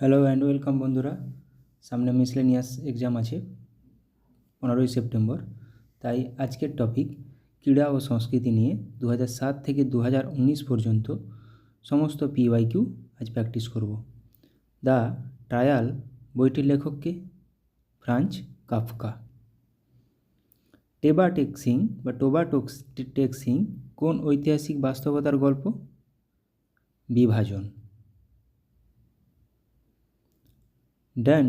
Hello and welcome বন্ধুরা। সামনে miscellaneous exam আছে 15ই সেপ্টেম্বর। তাই আজকের টপিক ক্রীড়া ও সংস্কৃতি নিয়ে 2007 থেকে 2019 পর্যন্ত সমস্ত PYQ আজ প্র্যাকটিস করব। দ্য ট্রায়াল বইটির লেখককে ফ্রাঞ্জ কাফকা। টোবা টেক্সিং কোন ঐতিহাসিক বাস্তবতার গল্প? বিভাজন। ড্যান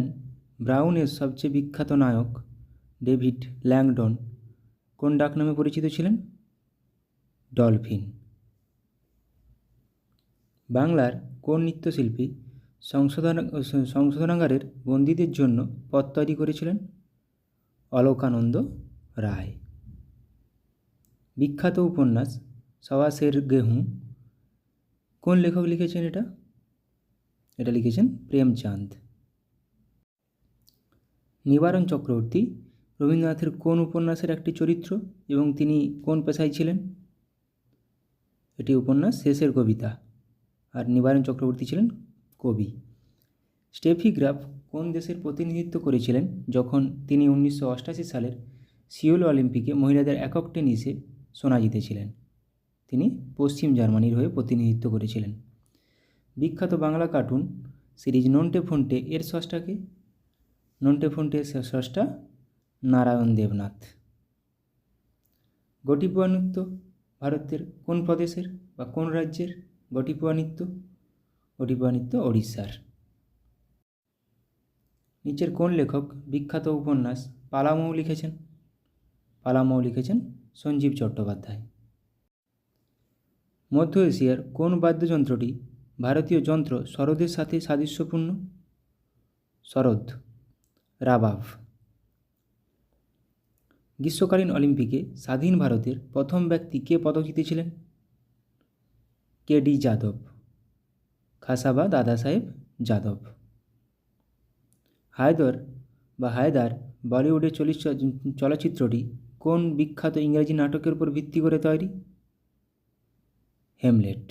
ব্রাউনের সবচেয়ে বিখ্যাত নায়ক ডেভিড ল্যাংডন কোন ডাকনামে পরিচিত ছিলেন? ডলফিন। বাংলার কোন নৃত্যশিল্পী সংশোধনাগারের বন্দীদের জন্য পথ তৈরি করেছিলেন? অলোকানন্দ রায়। বিখ্যাত উপন্যাস সওয়া শের গেঁহু কোন লেখক লিখেছেন? এটা লিখেছেন প্রেমচাঁদ। নিবারণ চক্রবর্তী রবীন্দ্রনাথের কোন উপন্যাসের একটি চরিত্র এবং তিনি কোন পেশায় ছিলেন? এটি উপন্যাস শেষের কবিতা, আর নিবারণ চক্রবর্তী ছিলেন কবি। স্টেফি গ্রাফ কোন দেশের প্রতিনিধিত্ব করেছিলেন যখন তিনি 1988 সালের সিওল অলিম্পিকে মহিলাদের একক টেনিসে সোনা জিতেছিলেন? তিনি পশ্চিম জার্মানির হয়ে প্রতিনিধিত্ব করেছিলেন। বিখ্যাত বাংলা কার্টুন সিরিজ নন্টে ফন্টে এর স্রষ্টাকে? নন্টে ফন্টের স্রষ্টা নারায়ণ দেবনাথ। গোটিপুয়া নৃত্য ভারতের কোন প্রদেশের বা কোন রাজ্যের? গোটিপুয়া নৃত্য ওড়িশার। নিচের কোন লেখক বিখ্যাত উপন্যাস পালামৌ লিখেছেন? পালামৌ লিখেছেন সঞ্জীব চট্টোপাধ্যায়। মধ্য এশিয়ার কোন বাদ্যযন্ত্রটি ভারতীয় যন্ত্র সরোদের সাথে সাদৃশ্যপূর্ণ? সরোদ, রাবাব। গ্রীষ্মকালীন অলিম্পিকে স্বাধীন ভারতের প্রথম ব্যক্তি কে পদক জিতেছিলেন? KD যাদব, খাসাবা দাদা সাহেব যাদব। হায়দার বলিউডের চলচ্চিত্রটি কোন বিখ্যাত ইংরেজি নাটকের উপর ভিত্তি করে তৈরি? হেমলেট।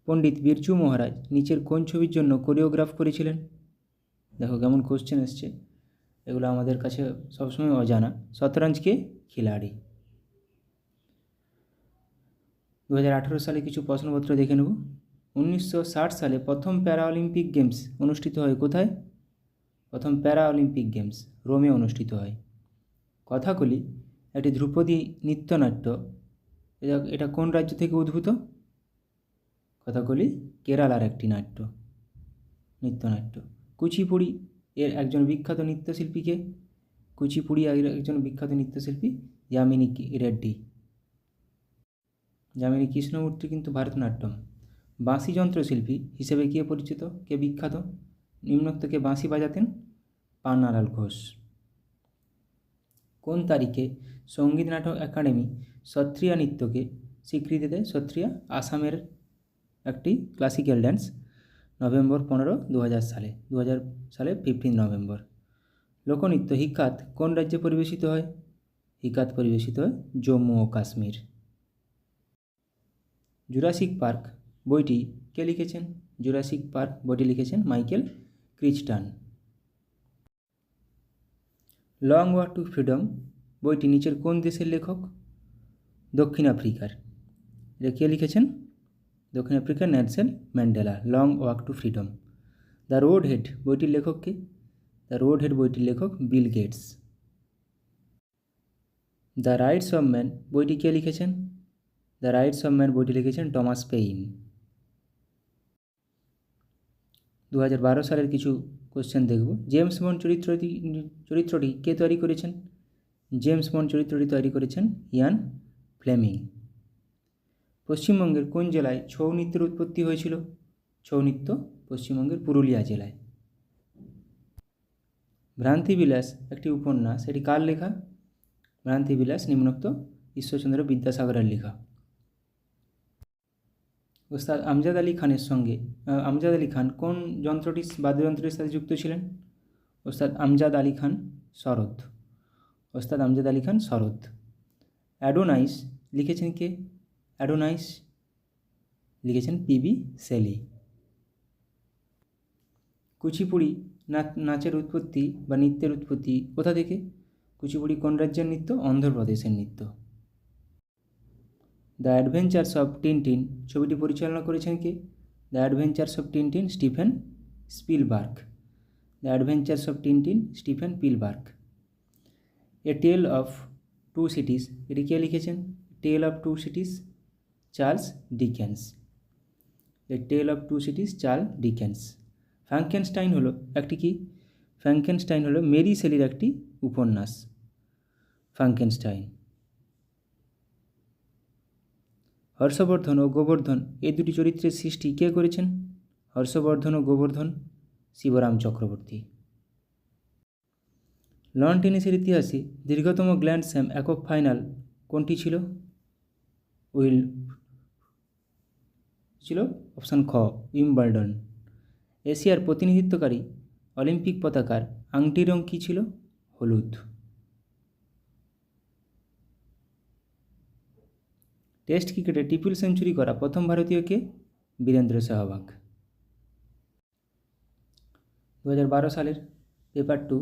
পণ্ডিত বিরজু মহারাজ নিচের কোন ছবির জন্য কোরিওগ্রাফ করেছিলেন? দেখো কেমন কোশ্চেন এসছে, এগুলো আমাদের কাছে সবসময় অজানা। শতরঞ্জ কে খিলাড়ি। 2018 সালে কিছু প্রশ্নপত্র দেখে নেব। 1960 সালে প্রথম প্যারা অলিম্পিক গেমস অনুষ্ঠিত হয় কোথায়? প্রথম প্যারা অলিম্পিক গেমস রোমে অনুষ্ঠিত হয়। কথাকলি একটি ধ্রুপদী নৃত্যনাট্য, এটা কোন রাজ্য থেকে উদ্ভূত? কথাকলি কেরালার একটি নৃত্যনাট্য। কুচিপুড়ি এর একজন বিখ্যাত নৃত্যশিল্পীকে? কুচিপুড়ি একজন বিখ্যাত নৃত্যশিল্পী যামিনী রেড্ডি। যামিনী কৃষ্ণমূর্তি কিন্তু ভারতনাট্যম। বাঁশি যন্ত্রশিল্পী হিসেবে কে পরিচিত, কে বিখ্যাত? নিম্নোক্তকে বাঁশি বাজাতেন? পান্নালাল ঘোষ। কোন তারিখে সঙ্গীত নাটক একাডেমি সত্রিয়া নৃত্যকে স্বীকৃতি দেয়? সত্রিয়া আসামের একটি ক্লাসিক্যাল ড্যান্স। নভেম্বর 15, 2000 সালে 15 নভেম্বর। লোকনৃত্য হিকাত কোন রাজ্যে পরিবেশিত হয়? হিকাত পরিবেশিত হয় জম্মু ও কাশ্মীর। জুরাসিক পার্ক বইটি কে লিখেছেন? জুরাসিক পার্ক বইটি লিখেছেন Michael Crichton. Long walk to Freedom বইটি নিচের কোন দেশের লেখক? দক্ষিণ আফ্রিকার। এটা কে লিখেছেন? দক্ষিণ আফ্রিকার Nelson Mandela. Long walk to freedom. The road head বইটির লেখক কে? দ্য রোড হেড বইটির লেখক Bill Gates. The rights of man বইটি কে লিখেছেন? দ্য রাইটস অফ ম্যান বইটি লিখেছেন টমাস পেইন। 2012 সালের কিছু কোশ্চেন দেখব। জেমস বন্ড চরিত্রটি কে তৈরি করেছেন? জেমস বন্ড চরিত্রটি তৈরি করেছেন ইয়ান ফ্লেমিং। পশ্চিমবঙ্গের কোন জেলায় ছৌ নৃত্যের উৎপত্তি হয়েছিল? ছৌ নৃত্য পশ্চিমবঙ্গের পুরুলিয়া জেলায়। ভ্রান্তিবিলাস একটি উপন্যাস, এটি কার লেখা? ভ্রান্তিবিলাস নিম্নোক্ত ঈশ্বরচন্দ্র বিদ্যাসাগরের লেখা। ওস্তাদ আমজাদ আলী খান কোন বাদ্যযন্ত্রের সাথে যুক্ত ছিলেন? ওস্তাদ আমজাদ আলী খান সরোদ। অ্যাডোনাইস লিখেছেন কে? অ্যাডোনাইস লিখেছেন PB শেলি। কুচিপুড়ি নাচের উৎপত্তি বা নৃত্যের উৎপত্তি কোথা থেকে? কুচিপুড়ি কোন রাজ্যের নৃত্য? অন্ধ্রপ্রদেশের নৃত্য। দ্য অ্যাডভেঞ্চার্স অফ টিনটিন ছবিটি পরিচালনা করেছেন কে? The Adventures of Tintin Steven Spielberg. The Adventures of Tintin Steven Spielberg. A Tale of Two Cities এটি কে লিখেছেন? Tale of Two Cities Charles Dickens. A Tale of Two Cities Charles Dickens. Frankenstein হলো একটি কি? Frankenstein হলো Mary শেলির একটি উপন্যাস। Frankenstein. Harshvardhan ও গোবর্ধন এই দুটি চরিত্রের সৃষ্টি কে করেছেন? হর্ষবর্ধন ও গোবর্ধন শিবরাম চক্রবর্তী। লন টেনিসের ইতিহাসে দীর্ঘতম গ্র্যান্ড স্ল্যাম একক ফাইনাল কোনটি ছিল? ছিল অপশান খ উইম্বলডন। এশিয়ার প্রতিনিধিত্বকারী অলিম্পিক পতাকার আংটির রং কী ছিল? হলুদ। টেস্ট ক্রিকেটে ট্রিপল সেঞ্চুরি করা প্রথম ভারতীয় কে? বীরেন্দ্র সেহবাগ। 2012 সালের পেপার 2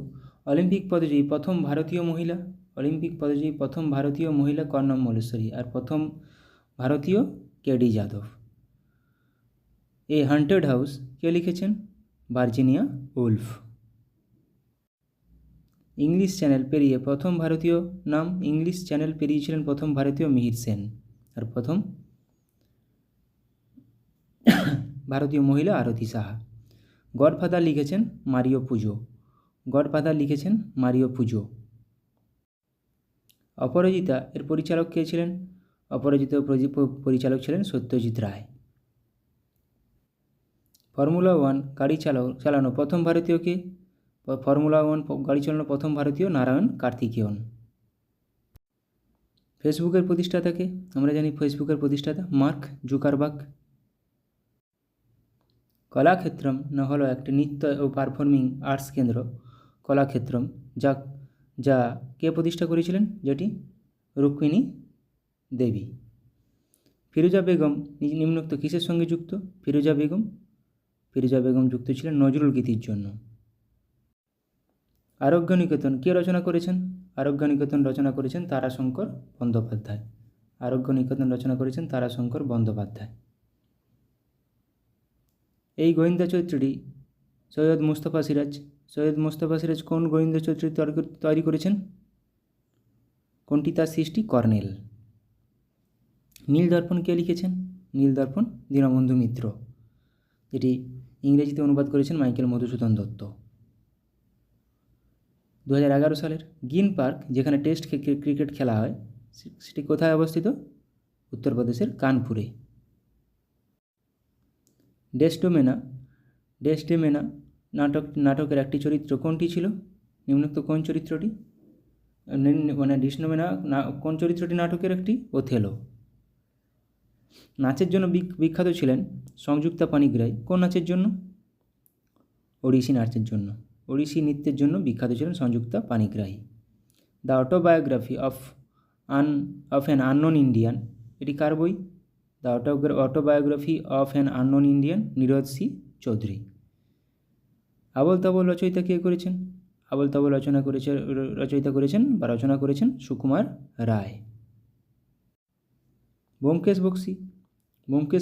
অলিম্পিক পদজয়ী প্রথম ভারতীয় মহিলা। অলিম্পিক পদজয়ী প্রথম ভারতীয় মহিলা কর্ণম মল্লেশ্বরী, আর প্রথম ভারতীয় কেডি যাদব। এ হান্টেড হাউস কে লিখেছেন? Virginia Wolf. ইংলিশ চ্যানেল পেরিয়ে প্রথম ভারতীয় নাম? ইংলিশ চ্যানেল পেরিয়েছিলেন প্রথম ভারতীয় মিহির সেন, আর প্রথম ভারতীয় মহিলা আরতি সাহা। গডফাদার লিখেছেন মারিও পুজো। গডফাদার লিখেছেন মারিও পুজো। অপরাজিতা এর পরিচালক কে ছিলেন? অপরাজিতা পরিচালক ছিলেন সত্যজিৎ রায়। ফর্মুলা 1 গাড়ি চালানো প্রথম ভারতীয় কে? ফর্মুলা 1 গাড়ি চালানো প্রথম ভারতীয় নারায়ণ কার্তিকেয়ন। ফেসবুকের প্রতিষ্ঠাতাকে? আমরা জানি ফেসবুকের প্রতিষ্ঠাতা মার্ক জুকারবার্গ। কলাক্ষেত্রম না হলো একটি নৃত্য ও পারফর্মিং আর্টস কেন্দ্র, কলাক্ষেত্রম, যা কে প্রতিষ্ঠা করেছিলেন? যেটি রুক্মিণী দেবী। ফিরোজা বেগম নিম্নোক্ত কিসের সঙ্গে যুক্ত? ফিরোজা বেগম যুক্ত ছিলেন নজরুল গীতির জন্য। আরোগ্য নিকেতন কে রচনা করেছেন? আরোগ্য নিকেতন রচনা করেছেন তারাশঙ্কর বন্দ্যোপাধ্যায়। আরোগ্য নিকেতন রচনা করেছেন তারাশঙ্কর বন্দ্যোপাধ্যায়। এই গোয়েন্দা চরিত্রটি সৈয়দ মুস্তফা সিরাজ কোন গোয়েন্দা চরিত্রটি তৈরি করেছেন? কোনটি তার সৃষ্টি? কর্নেল। নীলদর্পণ কে লিখেছেন? নীলদর্পণ দীনবন্ধু মিত্র, যেটি ইংরেজিতে অনুবাদ করেছেন মাইকেল মধুসূদন দত্ত। 2011 সালের গ্রিন পার্ক যেখানে টেস্ট ক্রিকেট খেলা হয় সেটি কোথায় অবস্থিত? উত্তরপ্রদেশের কানপুরে। ডেসডেমেনা নাটকের একটি চরিত্র কোনটি ছিল? নিম্নোক্ত কোন চরিত্রটি? ডেসডেমেনা কোন চরিত্রটি নাটকের একটি? ওথেলো। নাচের জন্য বিখ্যাত ছিলেন সংযুক্তা পানিগ্রাহী। কোন নাচের জন্য? ওড়িশি নাচের জন্য। ওড়িশি নৃত্যের জন্য বিখ্যাত ছিলেন Sanjukta Panigrahi. The Autobiography of an Unknown Indian এটি কার বই? The Autobiography of an Unknown Indian, Nirad C Chaudhuri. Abol Tabol রচয়িতা কে করেছেন? আবোল তাবোল রচনা করেছেন সুকুমার রায়। ব্যোমকেশ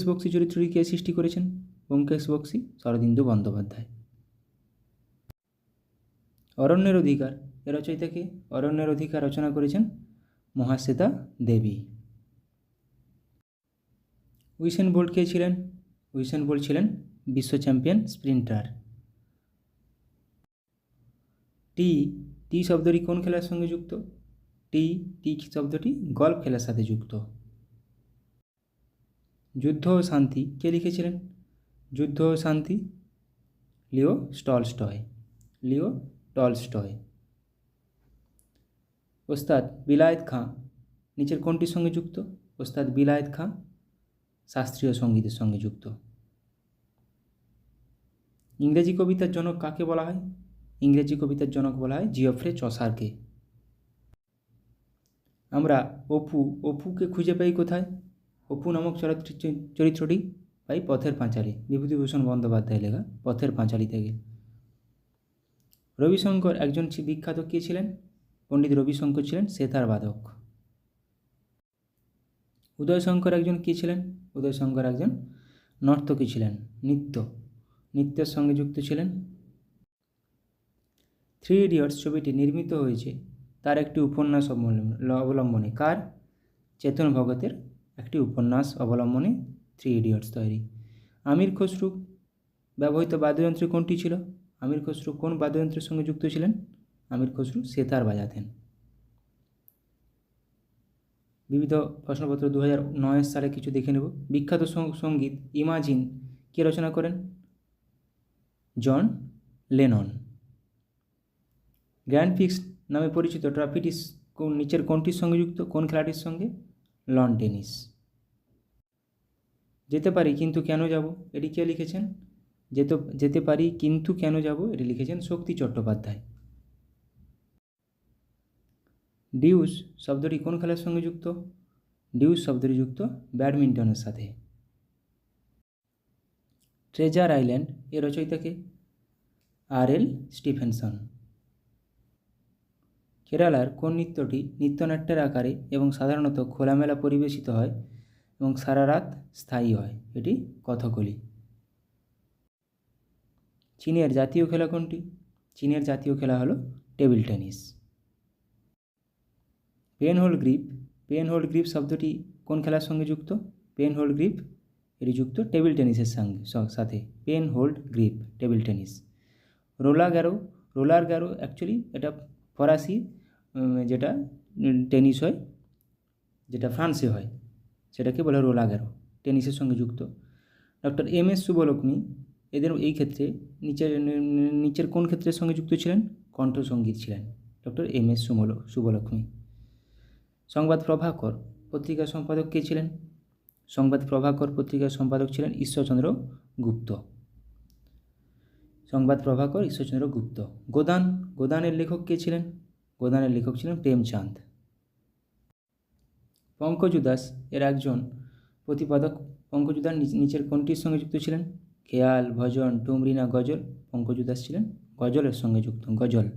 বক্সী চরিত্রটি কে সৃষ্টি করেছেন? ব্যোমকেশ বক্সী শরদিন্দু বন্দ্যোপাধ্যায়। অরণ্যের অধিকার এর রচয়িতা কে? অরণ্যের অধিকার রচনা করেছেন মহাশ্বেতা দেবী। উইসেন বোল্ট কে ছিলেন? উইসেন বোল্ট ছিলেন বিশ্ব চ্যাম্পিয়ন স্প্রিন্টার। টি শব্দটি কোন খেলার সঙ্গে যুক্ত? টি শব্দটি গল্ফ খেলার সাথে যুক্ত। যুদ্ধ ও শান্তি কে লিখেছিলেন? যুদ্ধ ও শান্তি লিও টলস্টয়। ওস্তাদ বিলায়েত খাঁ নিচের কোনটির সঙ্গে যুক্ত? ওস্তাদ বিলায়েত খাঁ শাস্ত্রীয় সঙ্গীতের সঙ্গে যুক্ত। ইংরেজি কবিতার জনক কাকে বলা হয়? ইংরেজি কবিতার জনক বলা হয় জিওফ্রে চসারকে। আমরা অপুকে খুঁজে পাই কোথায়? অপু নামক চরিত্রটি পাই পথের পাঁচালী, বিভূতিভূষণ বন্দ্যোপাধ্যায় লেখা পথের পাঁচালী থেকে। রবিশঙ্কর একজন বিখ্যাত কে ছিলেন? পণ্ডিত রবিশঙ্কর ছিলেন সেতার বাদক। উদয়শঙ্কর একজন কে ছিলেন? উদয়শঙ্কর একজন নর্তকী ছিলেন, নৃত্যের সঙ্গে যুক্ত ছিলেন। 3 ইডিয়টস ছবিটি নির্মিত হয়েছে তার একটি উপন্যাস অবলম্বনে। কার? চেতন ভগতের একটি উপন্যাস অবলম্বনে 3 ইডিয়টস তৈরি। আমির খসরু ব্যবহৃত বাদ্যযন্ত্র কোনটি ছিল? আমির খসরু কোন বাদ্যযন্ত্রের সঙ্গে যুক্ত ছিলেন? আমির খসরু সেতার বাজাতেন। বিবিধ প্রশ্নপত্র 2009 সালে কিছু দেখে নেব। বিখ্যাত সঙ্গীত ইমাজিন কে রচনা করেন? John Lennon. গ্র্যান্ড প্রিক্স নামে পরিচিত ট্রফিটি নিচের কোনটির সঙ্গে যুক্ত? কোন খেলাটির সঙ্গে? Loan tennis. যেতে পারি কিন্তু কেন যাব, এটি কে লিখেছেন? যেতে পারি কিন্তু কেন যাব, এটি লিখেছেন শক্তি চট্টোপাধ্যায়। ডিউস শব্দটি কোন খেলার সঙ্গে যুক্ত? ডিউস শব্দটি যুক্ত ব্যাডমিন্টনের সাথে। ট্রেজার আইল্যান্ড এর রচয়িতাকে? R.L. স্টিফেনসন। কেরালার কোন নৃত্যটি নৃত্যনাট্যের আকারে এবং সাধারণত খোলামেলা পরিবেশিত হয় এবং সারা রাত স্থায়ী হয়? এটি কথকলি। চীনের জাতীয় খেলা কোনটি? চীনের জাতীয় খেলা হলো table tennis. Pen hold grip শব্দটি কোন খেলার সঙ্গে যুক্ত? পেন হোল্ড গ্রিপ এটি যুক্ত টেবিল টেনিসের সাথে। Pen hold grip table tennis. রোলার গ্যারো অ্যাকচুয়ালি এটা ফরাসি যেটা টেনিস হয়, যেটা ফ্রান্সে হয়, সেটাকে বলে রোলার গ্যারো, টেনিসের সঙ্গে যুক্ত। Doctor M.S. শুভলক্ষ্মী এদের এই ক্ষেত্রে নিচের কোন ক্ষেত্রের সঙ্গে যুক্ত ছিলেন? কণ্ঠসঙ্গীত ছিলেন ডক্টর M.S. শুভলক্ষ্মী। সংবাদ প্রভাকর পত্রিকার সম্পাদক কে ছিলেন? সংবাদ প্রভাকর পত্রিকার সম্পাদক ছিলেন ঈশ্বরচন্দ্র গুপ্ত। সংবাদ প্রভাকর ঈশ্বরচন্দ্র গুপ্ত। গোদানের লেখক কে ছিলেন? গোদানের লেখক ছিলেন প্রেমচাঁদ। পঙ্কজ উদাস এর একজন প্রতিপাদক। পঙ্কজ উদাস নিচের কোনটির সঙ্গে যুক্ত ছিলেন? খেয়াল, ভজন, ঠুমরি না গজল? পঙ্কজ উদাস ছিলেন গজলের সঙ্গে যুক্ত, গজল।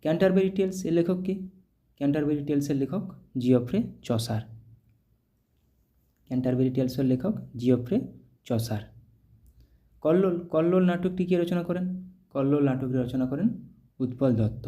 ক্যান্টারবেরি টেলস এর লেখক কে? ক্যান্টারবেরি টেলসের লেখক জিওফ্রে চসার। ক্যান্টারবেরি টেলসের লেখক জিওফ্রে চসার। কল্লোল নাটকটি কে রচনা করেন? কল্লোল নাটকটি রচনা করেন উৎপল দত্ত।